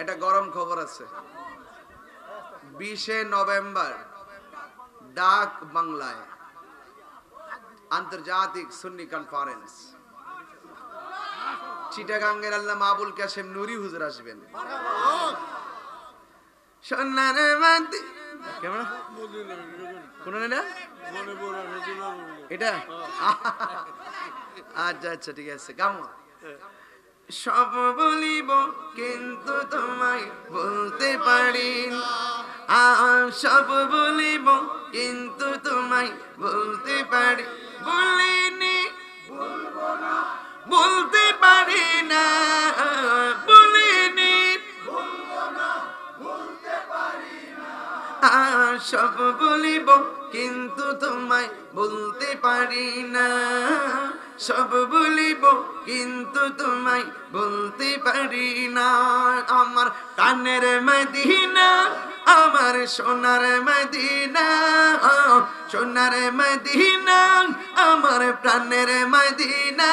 এটা গরম খবর আছে। 20 নভেম্বর ডাক বাংলায় আন্তর্জাতিক সুন্নি কনফারেন্স। চিটাগাঙ্গের আল্লামা আবুল কাশেম নুরি হুজুর আসবেন। সোনার মাটি কেমন কোন এটা এটা আচ্ছা আচ্ছা ঠিক আছে কেমন সব বলিব কিন্তু তোমায় বলতে পারি সব বলিব কিন্তু তোমায় বলতে পারি বলিনি বলবো না বলতে পারি না বলিনি বলবো না বলতে পারি না সব বলিব কিন্তু তোমায় বলতে পারি না সব বলিব কিন্তু তোমায় বলতে পারি না আমার কানের মদিনা আমার সোনার মদিনা সোনার মদিনা আমার প্রাণের মদিনা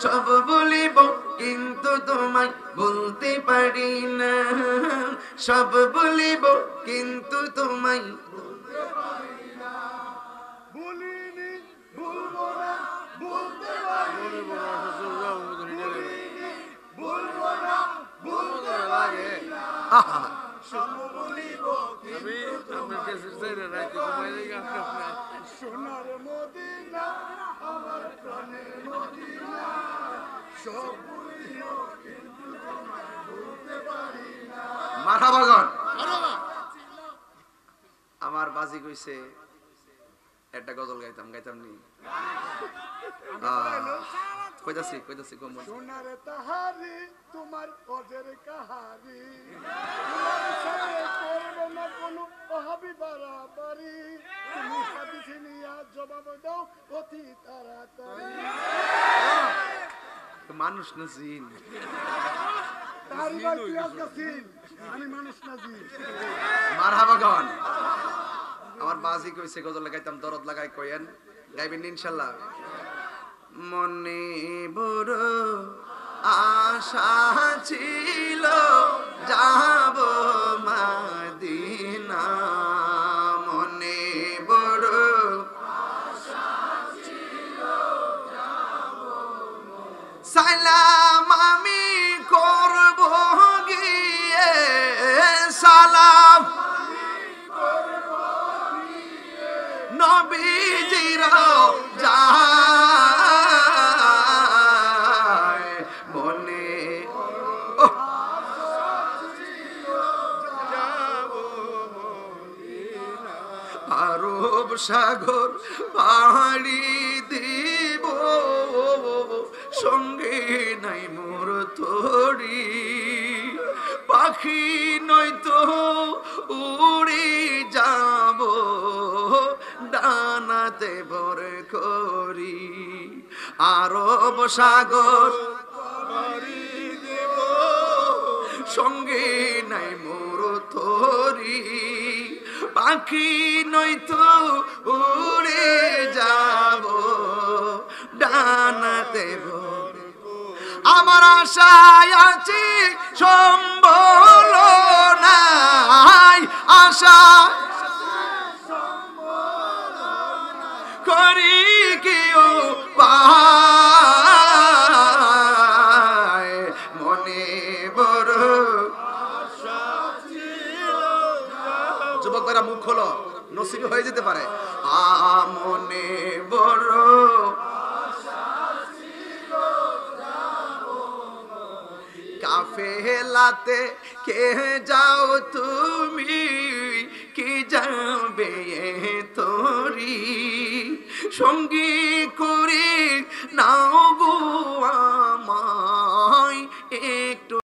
সব বলিব কিন্তু তোমায় বলতে পারি না সব বলিব কিন্তু তোমায় বলতে পারি না বলিনি বলবো না বলতে পারি না বলবো না বলতে পারি না সব বলিব কিন্তু সোনার মদিনা আমার প্রাণের মদিনা সব বলিব কিন্তু তোমায় বলতে পারি না মারহাবা গান আমার বাজি কইছে একটা গজল গাইতাম নি কইতাছি কম সোনার তাহারি তোমার অজের কাহারি তোমার সাথে করবে না কোনো ওহাবি বাড়াবাড়ি তুমি হাদিস নিয়া জবাব দাও অতি তাড়াতাড়ি মানুষ না জিন তাহারি ভাই তুই আজকে জিন আমি মানুষ না জিন মারহাবা গান আমার বাজি কইছে গজল গাইতাম দরদ লাগাই কইেন গাইবেন ইনশাআল্লাহ মনে বড় আশা ছিল যাব মদিনা মনে বড় আশা ছিল যাব সালাম আমি করব গিয়ে সালাম নবীজির যায় মনে আরব সাগর পাহাড়ি দিব সঙ্গে নাই মোর তোরি পাখি নয়তো উড়ে যাব ডানাতে ভর করি আরব সাগর সঙ্গে নাই মোর তোরি পাখি নয়তো উড়ে যাব ডানাতে ভর আমার আশায় আছি সম্বল নাই আশা করি কেউ পায় মনে বড় যুবকরা মুখ খোলো নসিব হয়ে যেতে পারে মনে বড় কাফেলাতে কে যাও তুমি কি যাবে তোরি সঙ্গী করে নাও